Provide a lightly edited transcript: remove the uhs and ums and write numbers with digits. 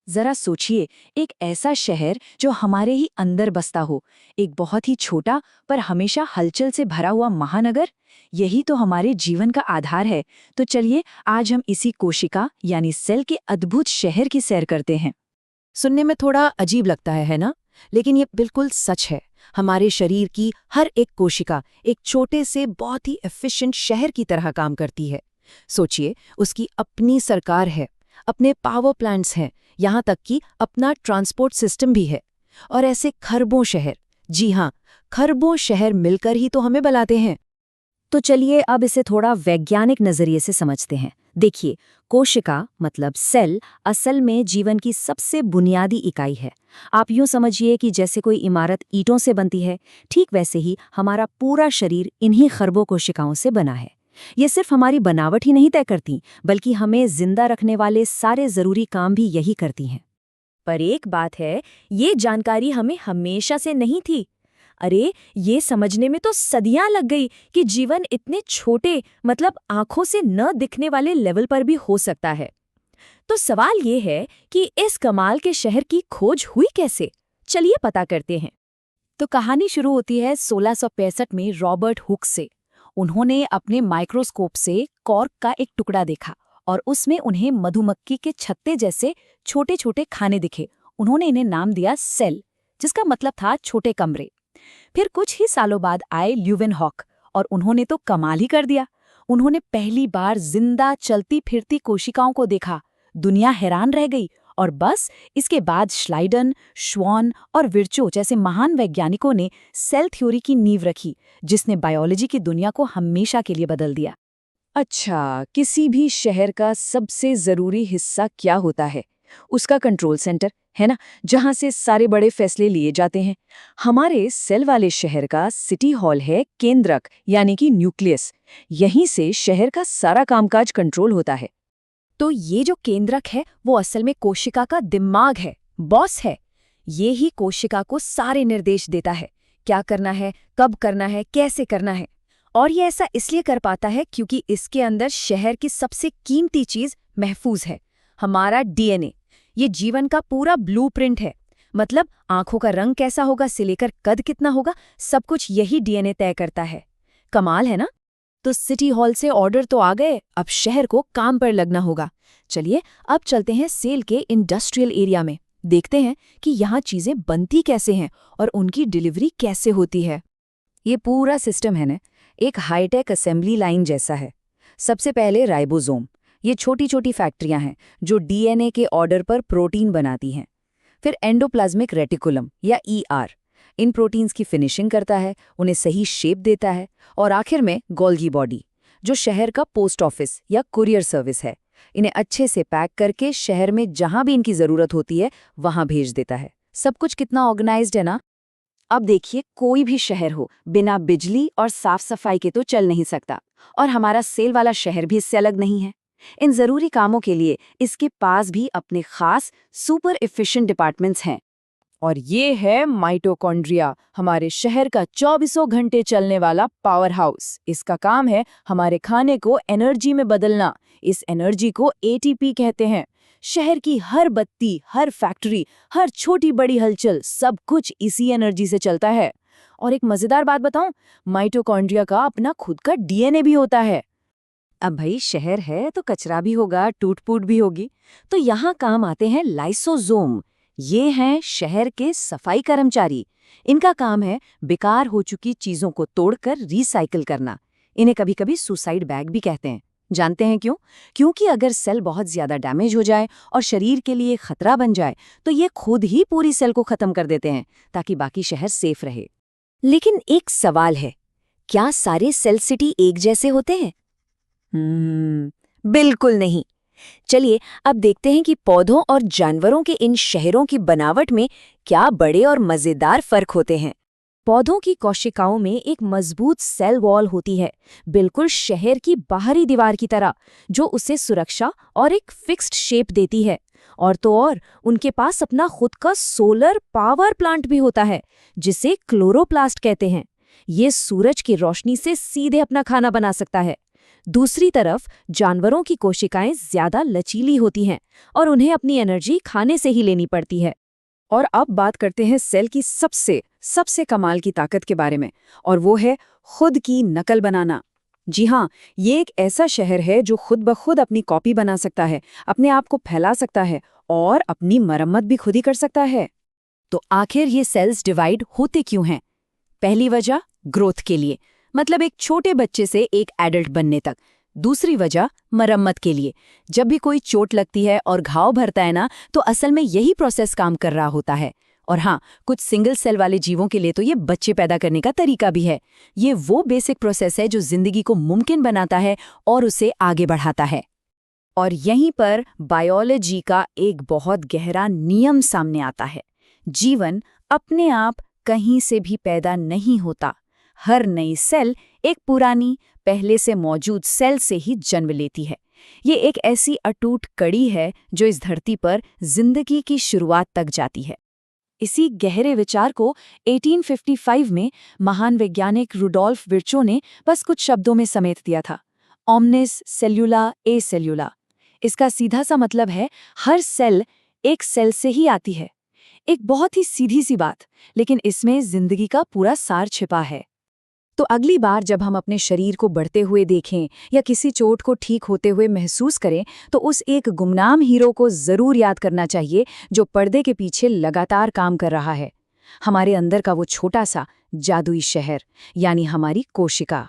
जरा सोचिए, एक ऐसा शहर जो हमारे ही अंदर बसता हो, एक बहुत ही छोटा पर हमेशा हलचल से भरा हुआ महानगर। यही तो हमारे जीवन का आधार है। तो चलिए आज हम इसी कोशिका यानी सेल के अद्भुत शहर की सैर करते हैं। सुनने में थोड़ा अजीब लगता है ना? लेकिन ये बिल्कुल सच है। हमारे शरीर की हर एक कोशिका एक छोटे से बहुत ही एफिशिएंट शहर की तरह काम करती है। सोचिए, उसकी अपनी सरकार है, अपने पावर प्लांट्स हैं, यहाँ तक कि अपना ट्रांसपोर्ट सिस्टम भी है। और ऐसे खरबों शहर, जी हाँ, खरबों शहर मिलकर ही तो हमें बनाते हैं। तो चलिए अब इसे थोड़ा वैज्ञानिक नजरिए से समझते हैं। देखिए, कोशिका मतलब सेल असल में जीवन की सबसे बुनियादी इकाई है। आप यूं समझिए कि जैसे कोई इमारत ईंटों से बनती है, ठीक वैसे ही हमारा पूरा शरीर इन्हीं खरबों कोशिकाओं से बना है। ये सिर्फ हमारी बनावट ही नहीं तय करती, बल्कि हमें जिंदा रखने वाले सारे जरूरी काम भी यही करती हैं। पर एक बात है, ये जानकारी हमें हमेशा से नहीं थी। अरे, ये समझने में तो सदियां लग गई कि जीवन इतने छोटे मतलब आंखों से न दिखने वाले लेवल पर भी हो सकता है। तो सवाल ये है कि इस कमाल के शहर की खोज हुई कैसे? चलिए पता करते हैं। तो कहानी शुरू होती है 1665 में रॉबर्ट हुक से। उन्होंने अपने माइक्रोस्कोप से कॉर्क का एक टुकड़ा देखा और उसमें उन्हें मधुमक्खी के छत्ते जैसे छोटे छोटे खाने दिखे। उन्होंने इन्हें नाम दिया सेल, जिसका मतलब था छोटे कमरे। फिर कुछ ही सालों बाद आए ल्यूवेनहॉक और उन्होंने तो कमाल ही कर दिया। उन्होंने पहली बार जिंदा चलती फिरती कोशिकाओं को देखा। दुनिया हैरान रह गई। और बस इसके बाद श्लाइडन, श्वान और विर्चो जैसे महान वैज्ञानिकों ने सेल थ्योरी की नींव रखी, जिसने बायोलॉजी की दुनिया को हमेशा के लिए बदल दिया। अच्छा, किसी भी शहर का सबसे जरूरी हिस्सा क्या होता है? उसका कंट्रोल सेंटर, है ना, जहां से सारे बड़े फैसले लिए जाते हैं। हमारे सेल वाले शहर का सिटी हॉल है केंद्रक यानी कि न्यूक्लियस। यहीं से शहर का सारा कामकाज कंट्रोल होता है। तो ये जो केंद्रक है वो असल में कोशिका का दिमाग है, बॉस है। ये ही कोशिका को सारे निर्देश देता है, क्या करना है, कब करना है, कैसे करना है। और ये ऐसा इसलिए कर पाता है क्योंकि इसके अंदर शहर की सबसे कीमती चीज महफूज है, हमारा डीएनए। ये जीवन का पूरा ब्लूप्रिंट है। मतलब आंखों का रंग कैसा होगा से लेकर कद कितना होगा, सब कुछ यही डीएनए तय करता है। कमाल है ना? तो सिटी हॉल से ऑर्डर तो आ गए, अब शहर को काम पर लगना होगा। चलिए अब चलते हैं सेल के इंडस्ट्रियल एरिया में, देखते हैं कि यहाँ चीजें बनती कैसे हैं और उनकी डिलीवरी कैसे होती है। ये पूरा सिस्टम है ना, एक हाईटेक असेंबली लाइन जैसा है। सबसे पहले राइबोसोम, ये छोटी छोटी फैक्ट्रियां हैं जो डीएनए के ऑर्डर पर प्रोटीन बनाती हैं। फिर एंडोप्लाज्मिक रेटिकुलम या ईआर, इन प्रोटीन्स की फिनिशिंग करता है, उन्हें सही शेप देता है। और आखिर में गोल्गी बॉडी, जो शहर का पोस्ट ऑफिस या कुरियर सर्विस है। इन्हें अच्छे से पैक करके शहर में जहां भी इनकी जरूरत होती है वहां भेज देता है। सब कुछ कितना ऑर्गेनाइज्ड है ना? अब देखिए, कोई भी शहर हो बिना बिजली और साफ सफाई के तो चल नहीं सकता। और हमारा सेल वाला शहर भी इससे अलग नहीं है। इन जरूरी कामों के लिए इसके पास भी अपने खास सुपर एफिशिएंट डिपार्टमेंट्स हैं। और ये है माइटोकॉन्ड्रिया, हमारे शहर का 24 घंटे चलने वाला पावर हाउस। इसका काम है हमारे खाने को एनर्जी में बदलना। इस एनर्जी को एटीपी कहते हैं। शहर की हर बत्ती, हर फैक्ट्री, हर छोटी बड़ी हलचल, सब कुछ इसी एनर्जी से चलता है। और एक मजेदार बात बताऊं, माइटोकॉन्ड्रिया का अपना खुद का डीएनए भी होता है। अब भाई शहर है तो कचरा भी होगा, टूट-फूट भी होगी। तो यहाँ काम आते हैं लाइसोसोम। ये हैं शहर के सफाई कर्मचारी। इनका काम है बेकार हो चुकी चीजों को तोड़कर रिसाइकिल करना। इन्हें कभी-कभी सुसाइड बैग भी कहते हैं। जानते हैं क्यों? क्योंकि अगर सेल बहुत ज्यादा डैमेज हो जाए और शरीर के लिए खतरा बन जाए तो ये खुद ही पूरी सेल को खत्म कर देते हैं, ताकि बाकी शहर सेफ रहे। लेकिन एक सवाल है, क्या सारे सेल सिटी एक जैसे होते हैं? बिल्कुल नहीं। चलिए अब देखते हैं कि पौधों और जानवरों के इन शहरों की बनावट में क्या बड़े और मजेदार फर्क होते हैं। पौधों की कोशिकाओं में एक मजबूत सेल वॉल होती है, बिल्कुल शहर की बाहरी दीवार की तरह, जो उसे सुरक्षा और एक फिक्स्ड शेप देती है। और तो और उनके पास अपना खुद का सोलर पावर प्लांट भी होता है, जिसे क्लोरोप्लास्ट कहते हैं। ये सूरज की रोशनी से सीधे अपना खाना बना सकता है। दूसरी तरफ जानवरों की कोशिकाएं ज्यादा लचीली होती हैं और उन्हें अपनी एनर्जी खाने से ही लेनी पड़ती है। और अब बात करते हैं सेल की सबसे कमाल की ताकत के बारे में, और वो है खुद की नकल बनाना। जी हाँ, ये एक ऐसा शहर है जो खुद ब खुद अपनी कॉपी बना सकता है, अपने आप को फैला सकता है और अपनी मरम्मत भी खुद ही कर सकता है। तो आखिर ये सेल्स डिवाइड होते क्यों हैं? पहली वजह ग्रोथ के लिए, मतलब एक छोटे बच्चे से एक एडल्ट बनने तक। दूसरी वजह मरम्मत के लिए, जब भी कोई चोट लगती है और घाव भरता है ना, तो असल में यही प्रोसेस काम कर रहा होता है। और हाँ, कुछ सिंगल सेल वाले जीवों के लिए तो ये बच्चे पैदा करने का तरीका भी है। ये वो बेसिक प्रोसेस है जो जिंदगी को मुमकिन बनाता है और उसे आगे बढ़ाता है। और यहीं पर बायोलॉजी का एक बहुत गहरा नियम सामने आता है। जीवन अपने आप कहीं से भी पैदा नहीं होता। हर नई सेल एक पुरानी, पहले से मौजूद सेल से ही जन्म लेती है। ये एक ऐसी अटूट कड़ी है जो इस धरती पर जिंदगी की शुरुआत तक जाती है। इसी गहरे विचार को 1855 में महान वैज्ञानिक रुडोल्फ विर्चो ने बस कुछ शब्दों में समेट दिया था, ओमनिस सेल्युला ए सेल्युला। इसका सीधा सा मतलब है हर सेल एक सेल से ही आती है। एक बहुत ही सीधी सी बात, लेकिन इसमें जिंदगी का पूरा सार छिपा है। तो अगली बार जब हम अपने शरीर को बढ़ते हुए देखें या किसी चोट को ठीक होते हुए महसूस करें, तो उस एक गुमनाम हीरो को जरूर याद करना चाहिए जो पर्दे के पीछे लगातार काम कर रहा है। हमारे अंदर का वो छोटा सा जादुई शहर, यानी हमारी कोशिका।